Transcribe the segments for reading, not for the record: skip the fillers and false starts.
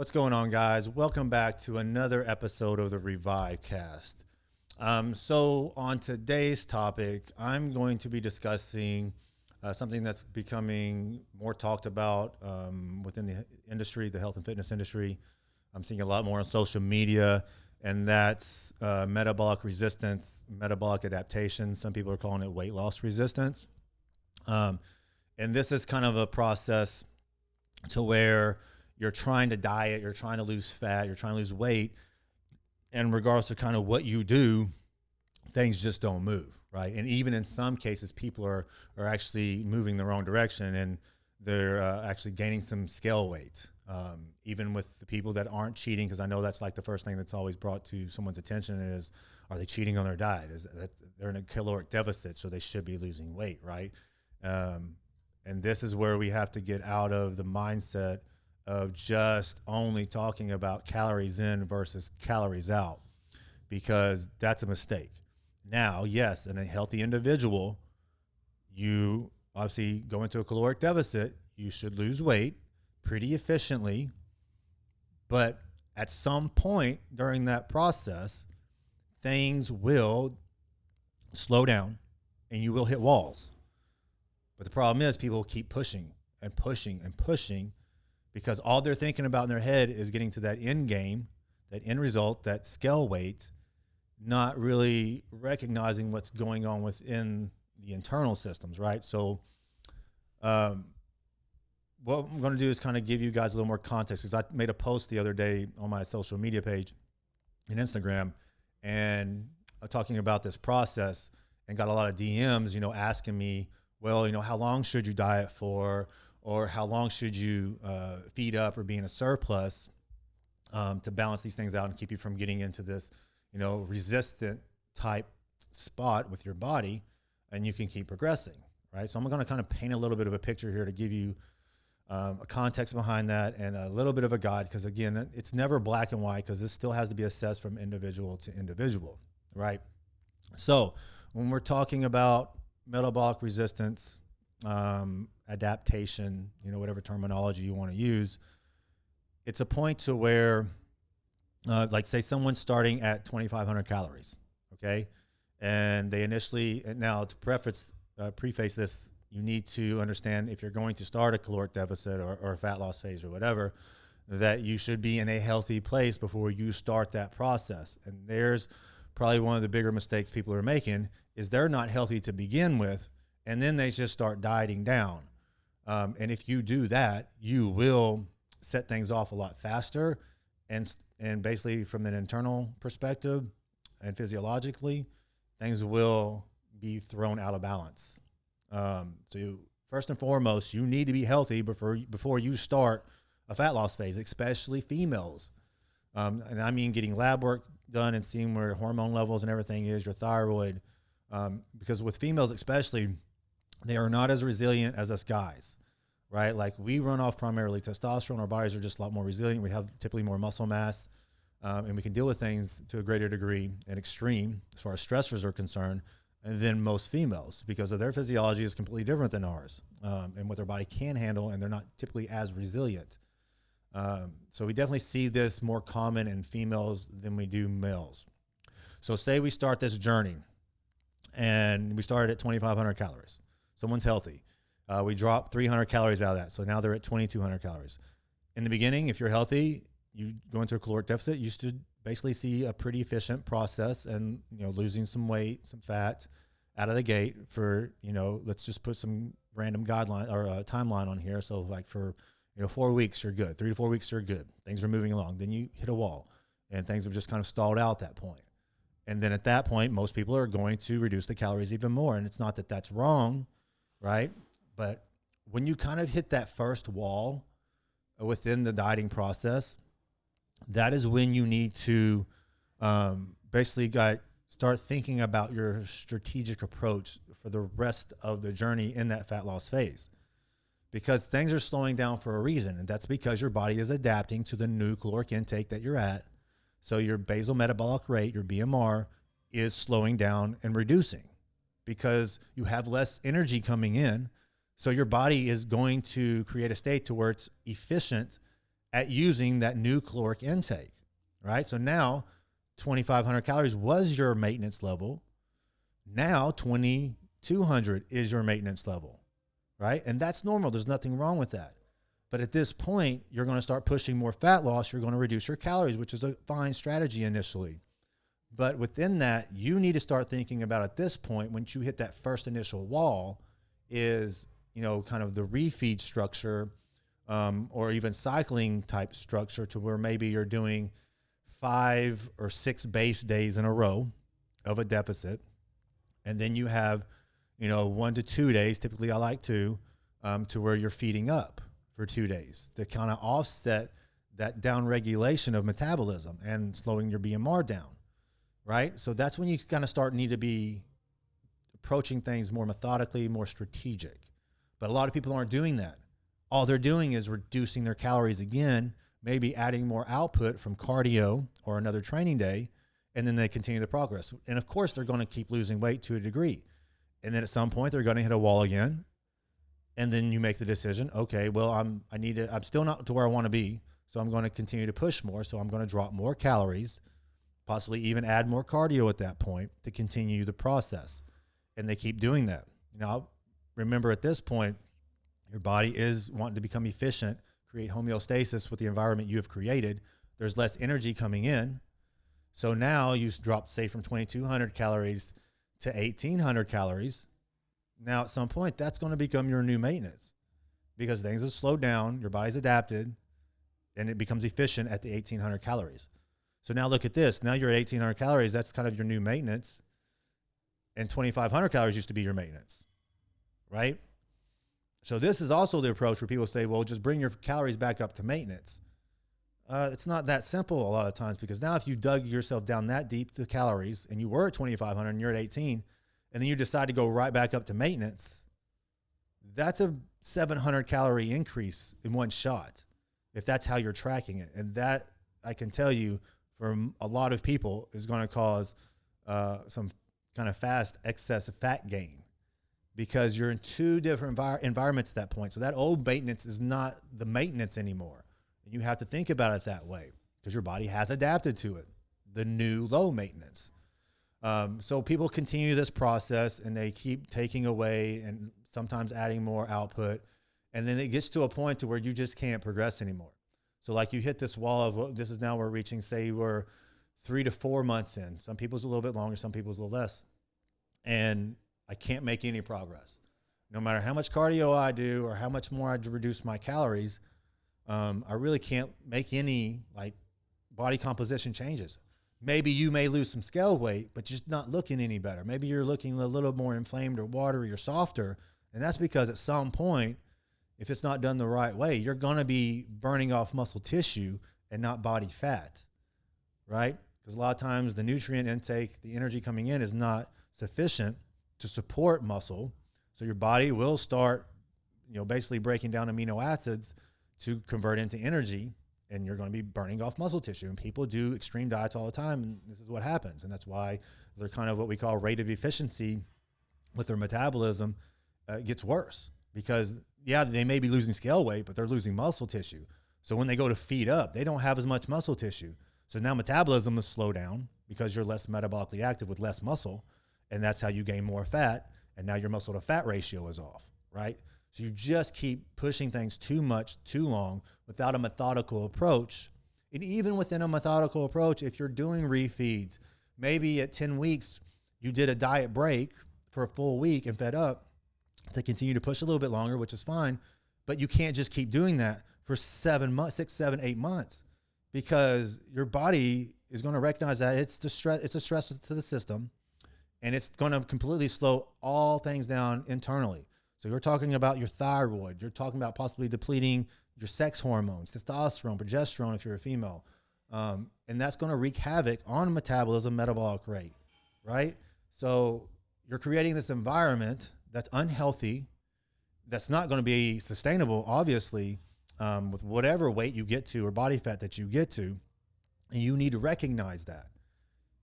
What's going on, guys? Welcome back to another episode of the REVIVECAST. So on today's topic, I'm going to be discussing something that's becoming more talked about within the industry, the health and fitness industry. I'm seeing a lot more on social media, and that's metabolic resistance, metabolic adaptation. Some people are calling it weight loss resistance. And this is kind of a process to where you're trying to diet, you're trying to lose fat, you're trying to lose weight, and regardless of kind of what you do, things just don't move, right? And even in some cases, people are actually moving the wrong direction, and they're actually gaining some scale weight. Even with the people that aren't cheating, because I know that's like the first thing that's always brought to someone's attention is, are they cheating on their diet? Is that they're in a caloric deficit, so they should be losing weight, right? And this is where we have to get out of the mindset of just only talking about calories in versus calories out, because that's a mistake. Now, yes, in a healthy individual, you obviously go into a caloric deficit, you should lose weight pretty efficiently, but at some point during that process, things will slow down and you will hit walls. But the problem is people keep pushing and pushing and pushing, because all they're thinking about in their head is getting to that end game, that end result, that scale weight, not really recognizing what's going on within the internal systems, right? So what I'm going to do is kind of give you guys a little more context, because I made a post the other day on my social media page and Instagram, and talking about this process, and got a lot of DMs, asking me, well, how long should you diet for? Or how long should you feed up or be in a surplus to balance these things out and keep you from getting into this, resistant type spot with your body, and you can keep progressing, right? So I'm going to kind of paint a little bit of a picture here to give you a context behind that and a little bit of a guide, because again, it's never black and white, because this still has to be assessed from individual to individual, right? So when we're talking about metabolic resistance, adaptation, whatever terminology you want to use, it's a point to where, like say someone's starting at 2,500 calories, okay? And they initially, now to preface this, you need to understand, if you're going to start a caloric deficit or a fat loss phase or whatever, that you should be in a healthy place before you start that process. And there's probably one of the bigger mistakes people are making, is they're not healthy to begin with, and then they just start dieting down. And if you do that, you will set things off a lot faster. And basically from an internal perspective and physiologically, things will be thrown out of balance. So first and foremost, you need to be healthy before you start a fat loss phase, especially females. And I mean getting lab work done and seeing where hormone levels and everything is, your thyroid. Because with females especially, they are not as resilient as us guys, right? Like we run off primarily testosterone. Our bodies are just a lot more resilient. We have typically more muscle mass, and we can deal with things to a greater degree and extreme as far as stressors are concerned than most females, because of their physiology is completely different than ours, and what their body can handle, and they're not typically as resilient. So we definitely see this more common in females than we do males. So say we start this journey and we started at 2,500 calories. Someone's healthy. We drop 300 calories out of that. So now they're at 2,200 calories. In the beginning, if you're healthy, you go into a caloric deficit, you should basically see a pretty efficient process and, losing some weight, some fat out of the gate for, let's just put some random guideline or timeline on here. So like for, 4 weeks, you're good. 3 to 4 weeks, you're good. Things are moving along. Then you hit a wall and things have just kind of stalled out at that point. And then at that point, most people are going to reduce the calories even more. And it's not that that's wrong, right? But when you kind of hit that first wall within the dieting process, that is when you need to basically start thinking about your strategic approach for the rest of the journey in that fat loss phase. Because things are slowing down for a reason, and that's because your body is adapting to the new caloric intake that you're at. So your basal metabolic rate, your BMR, is slowing down and reducing because you have less energy coming in. So your body is going to create a state to where it's efficient at using that new caloric intake, right? So now 2,500 calories was your maintenance level. Now 2,200 is your maintenance level, right? And that's normal. There's nothing wrong with that. But at this point, you're going to start pushing more fat loss. You're going to reduce your calories, which is a fine strategy initially. But within that, you need to start thinking about at this point, once you hit that first initial wall, is, kind of the refeed structure, or even cycling type structure, to where maybe you're doing 5 or 6 base days in a row of a deficit. And then you have, 1 to 2 days, typically I like 2, to where you're feeding up for 2 days to kind of offset that down regulation of metabolism and slowing your BMR down, right? So that's when you kind of need to be approaching things more methodically, more strategic. But a lot of people aren't doing that. All they're doing is reducing their calories again, maybe adding more output from cardio or another training day, and then they continue the progress. And of course, they're going to keep losing weight to a degree. And then at some point, they're going to hit a wall again. And then you make the decision, okay, well, I'm still not to where I want to be, so I'm going to continue to push more. So I'm going to drop more calories, possibly even add more cardio at that point to continue the process. And they keep doing that. Now, remember at this point, your body is wanting to become efficient, create homeostasis with the environment you have created. There's less energy coming in. So now you drop, say, from 2,200 calories to 1,800 calories. Now, at some point, that's going to become your new maintenance because things have slowed down, your body's adapted, and it becomes efficient at the 1,800 calories. So now look at this. Now you're at 1,800 calories. That's kind of your new maintenance. And 2,500 calories used to be your maintenance, right? So this is also the approach where people say, well, just bring your calories back up to maintenance. It's not that simple a lot of times, because now if you dug yourself down that deep to calories and you were at 2,500 and you're at 18, and then you decide to go right back up to maintenance, that's a 700 calorie increase in one shot, if that's how you're tracking it. And that, I can tell you, for a lot of people is going to cause some kind of fast excessive fat gain, because you're in two different environments at that point. So that old maintenance is not the maintenance anymore. And you have to think about it that way, because your body has adapted to it, the new low maintenance. So people continue this process and they keep taking away and sometimes adding more output. And then it gets to a point to where you just can't progress anymore. So like you hit this wall of, well, this is now we're reaching, say we're 3 to 4 months in. Some people's a little bit longer, some people's a little less. And I can't make any progress. No matter how much cardio I do or how much more I reduce my calories, I really can't make any like body composition changes. Maybe you may lose some scale weight, but just not looking any better. Maybe you're looking a little more inflamed or watery or softer. And that's because at some point, if it's not done the right way, you're going to be burning off muscle tissue and not body fat, right? Because a lot of times the nutrient intake, the energy coming in is not sufficient to support muscle. So your body will start, basically breaking down amino acids to convert into energy, and you're going to be burning off muscle tissue. And people do extreme diets all the time, and this is what happens. And that's why they're kind of what we call rate of efficiency with their metabolism gets worse, because they may be losing scale weight, but they're losing muscle tissue. So when they go to feed up, they don't have as much muscle tissue. So now metabolism is slow down because you're less metabolically active with less muscle, and that's how you gain more fat. And now your muscle to fat ratio is off, right? So you just keep pushing things too much, too long, without a methodical approach. And even within a methodical approach, if you're doing refeeds, maybe at 10 weeks, you did a diet break for a full week and fed up to continue to push a little bit longer, which is fine. But you can't just keep doing that for 7 months, 6, 7, 8 months, because your body is going to recognize that it's a stress to the system, and it's going to completely slow all things down internally. So you're talking about your thyroid. You're talking about possibly depleting your sex hormones, testosterone, progesterone if you're a female. And that's going to wreak havoc on metabolism, metabolic rate, right? So you're creating this environment that's unhealthy, that's not going to be sustainable, obviously, with whatever weight you get to or body fat that you get to. And you need to recognize that,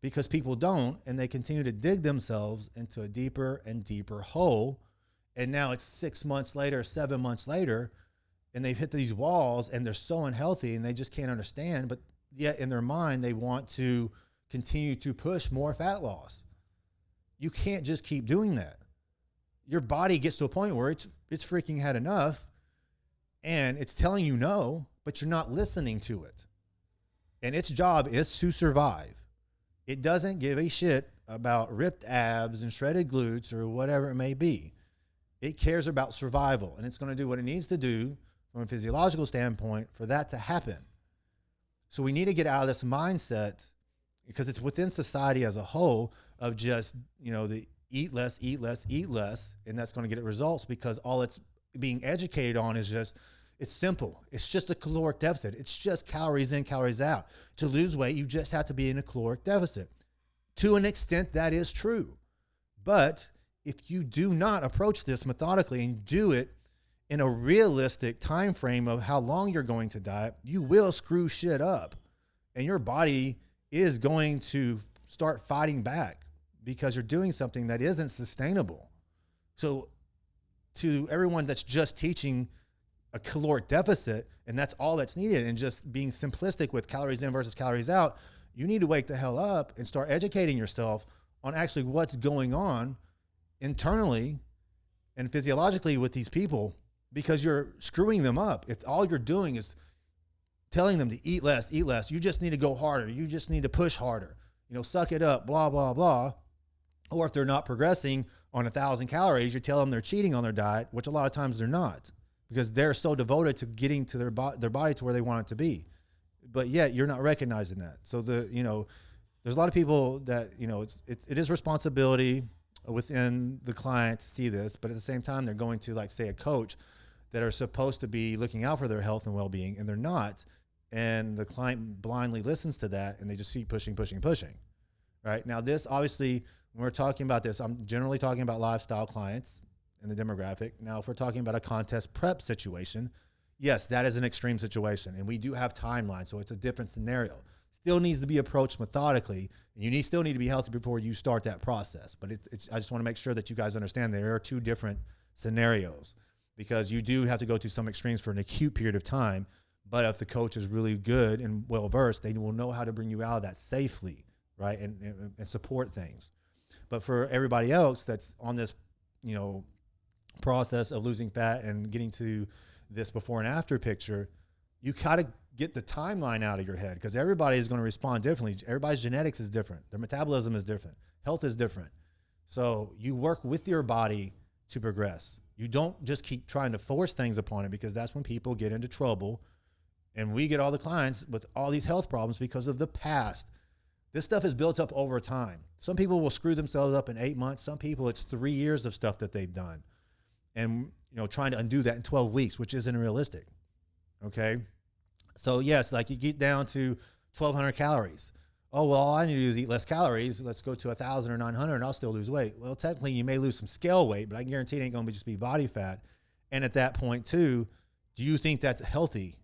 because people don't, and they continue to dig themselves into a deeper and deeper hole. And now it's 6 months later, 7 months later, and they've hit these walls and they're so unhealthy and they just can't understand, but yet in their mind, they want to continue to push more fat loss. You can't just keep doing that. Your body gets to a point where it's freaking had enough and it's telling you no, but you're not listening to it. And its job is to survive. It doesn't give a shit about ripped abs and shredded glutes or whatever it may be. It cares about survival, and it's going to do what it needs to do from a physiological standpoint for that to happen. So we need to get out of this mindset, because it's within society as a whole, of just, the eat less, eat less, eat less, and that's going to get results, because all it's being educated on is just, it's simple. It's just a caloric deficit. It's just calories in, calories out. To lose weight, you just have to be in a caloric deficit. To an extent, that is true. But if you do not approach this methodically and do it in a realistic time frame of how long you're going to diet, you will screw shit up. And your body is going to start fighting back because you're doing something that isn't sustainable. So to everyone that's just teaching a caloric deficit and that's all that's needed, and just being simplistic with calories in versus calories out, you need to wake the hell up and start educating yourself on actually what's going on internally and physiologically with these people, because you're screwing them up. If all you're doing is telling them to eat less, you just need to go harder, you just need to push harder, suck it up, blah, blah, blah. Or if they're not progressing on 1,000 calories, you tell them they're cheating on their diet, which a lot of times they're not, because they're so devoted to getting to their body to where they want it to be. But yet you're not recognizing that. So there's a lot of people that, it is responsibility within the client to see this, but at the same time, they're going to, like, say, a coach that are supposed to be looking out for their health and well-being, and they're not. And the client blindly listens to that, and they just keep pushing. Right now, this obviously, when we're talking about this, I'm generally talking about lifestyle clients and the demographic. Now, if we're talking about a contest prep situation, yes, that is an extreme situation, and we do have timelines, so it's a different scenario. Still needs to be approached methodically, and you still need to be healthy before you start that process. But I just want to make sure that you guys understand there are two different scenarios, because you do have to go to some extremes for an acute period of time. But if the coach is really good and well-versed, they will know how to bring you out of that safely, right, and support things. But for everybody else that's on this, process of losing fat and getting to this before and after picture, you got to get the timeline out of your head, because everybody is going to respond differently. Everybody's genetics is different. Their metabolism is different. Health is different. So you work with your body to progress. You don't just keep trying to force things upon it, because that's when people get into trouble. And we get all the clients with all these health problems because of the past. This stuff is built up over time. Some people will screw themselves up in 8 months. Some people, it's 3 years of stuff that they've done. And, trying to undo that in 12 weeks, which isn't realistic. Okay. So yes, like you get down to 1,200 calories. Oh, well, all I need to do is eat less calories. Let's go to 1,000 or 900 and I'll still lose weight. Well, technically you may lose some scale weight, but I can guarantee it ain't going to just be body fat. And at that point too, do you think that's healthy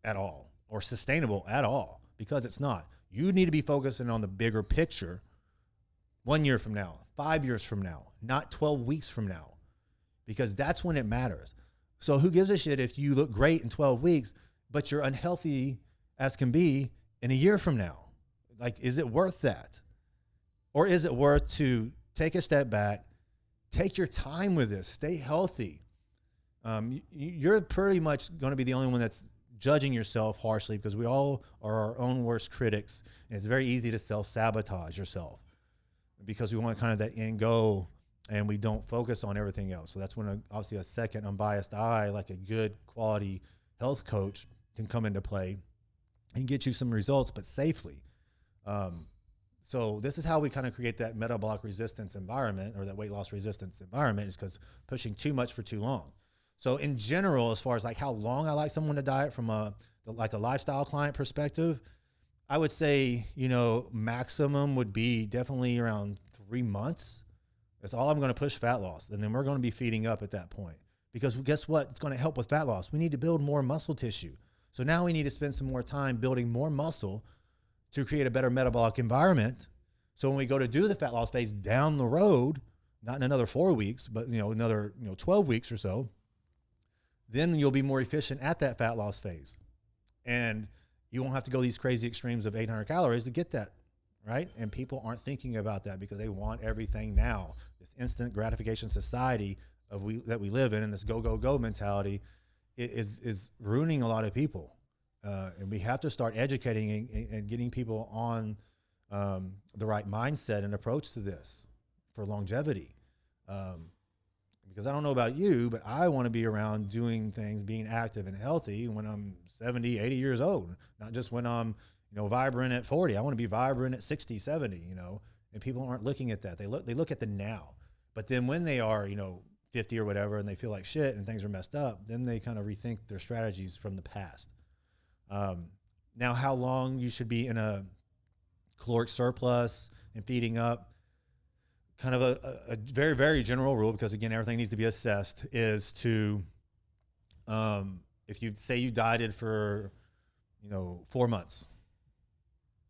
at all or sustainable at all? Because it's not. You need to be focusing on the bigger picture 1 year from now, 5 years from now, not 12 weeks from now, because that's when it matters. So who gives a shit if you look great in 12 weeks, but you're unhealthy as can be in a year from now? Like, is it worth that? Or is it worth to take a step back, take your time with this, stay healthy? You're pretty much going to be the only one that's judging yourself harshly, because we all are our own worst critics. And it's very easy to self-sabotage yourself because we want kind of that end goal and we don't focus on everything else. So that's when obviously a second unbiased eye, like a good quality health coach, can come into play and get you some results, but safely. So this is how we kind of create that metabolic resistance environment, or that weight loss resistance environment, is because pushing too much for too long. So in general, as far as like how long I like someone to diet from a lifestyle client perspective, I would say, maximum would be definitely around 3 months. That's all I'm going to push fat loss. And then we're going to be feeding up at that point, because guess what? It's going to help with fat loss. We need to build more muscle tissue. So now we need to spend some more time building more muscle to create a better metabolic environment. So when we go to do the fat loss phase down the road, not in another 4 weeks, but another 12 weeks or so, then you'll be more efficient at that fat loss phase. And you won't have to go these crazy extremes of 800 calories to get that, right? And people aren't thinking about that because they want everything now. This instant gratification society that we live in, and this go, go, go mentality is ruining a lot of people. And we have to start educating and getting people on the right mindset and approach to this for longevity. Because I don't know about you, but I want to be around doing things, being active and healthy when I'm 70, 80 years old, not just when I'm, vibrant at 40. I want to be vibrant at 60, 70, and people aren't looking at that. They look at the now, but then when they are, 50 or whatever, and they feel like shit and things are messed up, then they kind of rethink their strategies from the past. Now, how long you should be in a caloric surplus and feeding up, kind of a very, very general rule, because again, everything needs to be assessed, is to, if you say you dieted for, 4 months,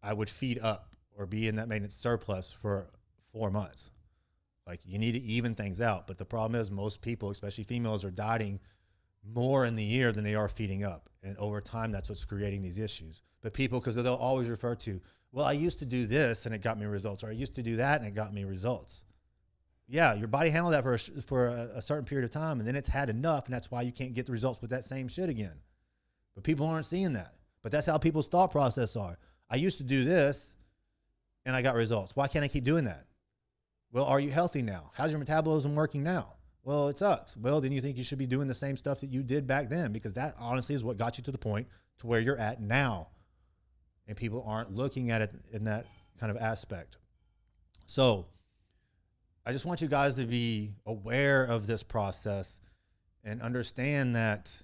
I would feed up or be in that maintenance surplus for 4 months. Like, you need to even things out. But the problem is most people, especially females, are dieting more in the year than they are feeding up. And over time, that's what's creating these issues. But people, because they'll always refer to, well, I used to do this and it got me results, or I used to do that and it got me results. Yeah, your body handled that for a certain period of time, and then it's had enough, and that's why you can't get the results with that same shit again. But people aren't seeing that. But that's how people's thought process are. I used to do this and I got results. Why can't I keep doing that? Well, are you healthy now? How's your metabolism working now? Well, it sucks. Well, then you think you should be doing the same stuff that you did back then, because that honestly is what got you to the point to where you're at now. And people aren't looking at it in that kind of aspect. So I just want you guys to be aware of this process and understand that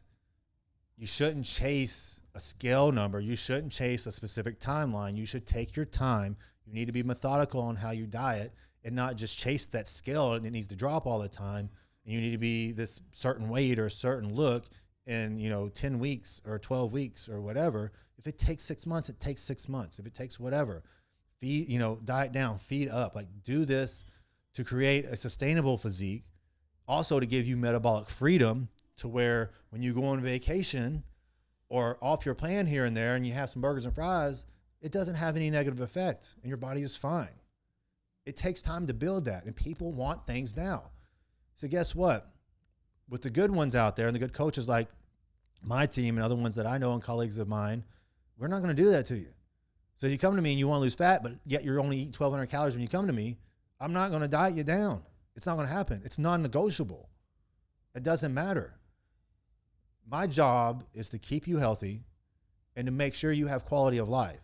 you shouldn't chase a scale number. You shouldn't chase a specific timeline. You should take your time. You need to be methodical on how you diet and not just chase that scale and it needs to drop all the time. And you need to be this certain weight or a certain look in, 10 weeks or 12 weeks or whatever. If it takes 6 months, it takes 6 months. If it takes whatever, diet down, feed up, like do this to create a sustainable physique, also to give you metabolic freedom to where when you go on vacation or off your plan here and there and you have some burgers and fries, it doesn't have any negative effect and your body is fine. It takes time to build that, and people want things now. So guess what? With the good ones out there and the good coaches like my team and other ones that I know and colleagues of mine, we're not going to do that to you. So you come to me and you want to lose fat, but yet you're only eating 1,200 calories when you come to me, I'm not going to diet you down. It's not going to happen. It's non-negotiable. It doesn't matter. My job is to keep you healthy and to make sure you have quality of life.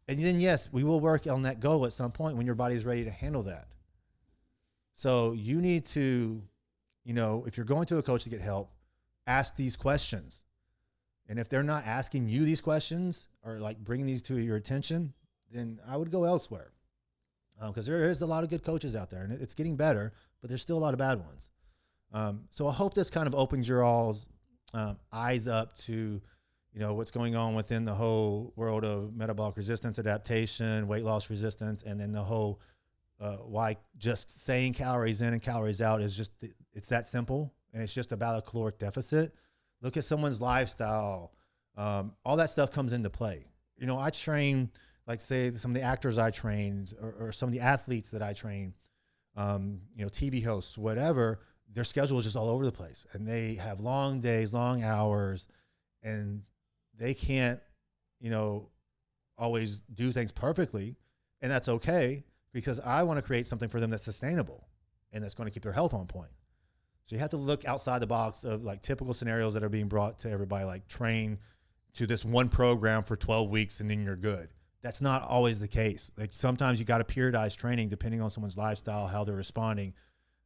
And then, yes, we will work on that goal at some point when your body is ready to handle that. So you need to, if you're going to a coach to get help, ask these questions. And if they're not asking you these questions or like bringing these to your attention, then I would go elsewhere. Because there is a lot of good coaches out there and it's getting better, but there's still a lot of bad ones. So I hope this kind of opens your all's eyes up to, what's going on within the whole world of metabolic resistance, adaptation, weight loss resistance, and then the whole why just saying calories in and calories out is just, it's that simple, and it's just about a caloric deficit. Look at someone's lifestyle. All that stuff comes into play. I train, like say some of the actors I trained or some of the athletes that I train, TV hosts, whatever, their schedule is just all over the place and they have long days, long hours, and they can't, always do things perfectly. And that's okay, because I want to create something for them that's sustainable and that's going to keep their health on point. So you have to look outside the box of like typical scenarios that are being brought to everybody, like train to this one program for 12 weeks and then you're good. That's not always the case. Like sometimes you got to periodize training depending on someone's lifestyle, how they're responding.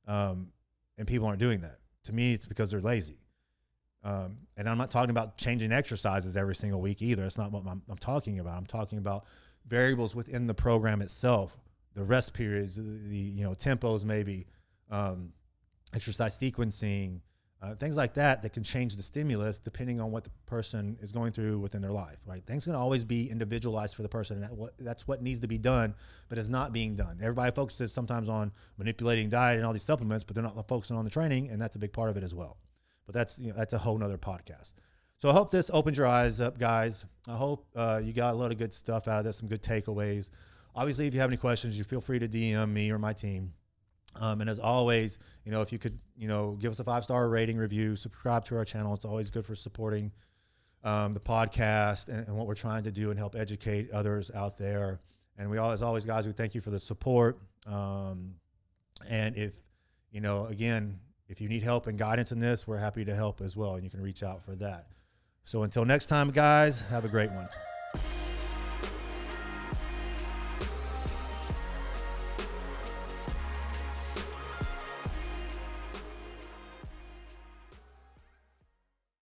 And people aren't doing that. To me, it's because they're lazy. And I'm not talking about changing exercises every single week either. That's not what I'm talking about. I'm talking about variables within the program itself, the rest periods, the tempos maybe, exercise sequencing, things like that can change the stimulus depending on what the person is going through within their life, right? Things can always be individualized for the person, and that's what needs to be done, but it's not being done. Everybody focuses sometimes on manipulating diet and all these supplements, but they're not focusing on the training, and that's a big part of it as well. but that's a whole nother podcast. So I hope this opens your eyes up, guys. I hope you got a lot of good stuff out of this, some good takeaways. Obviously, if you have any questions, you feel free to DM me or my team. And as always, if you could, give us a 5-star rating, review, subscribe to our channel. It's always good for supporting the podcast and what we're trying to do and help educate others out there. And as always, guys, we thank you for the support. And if, again, if you need help and guidance in this, we're happy to help as well. And you can reach out for that. So until next time, guys, have a great one.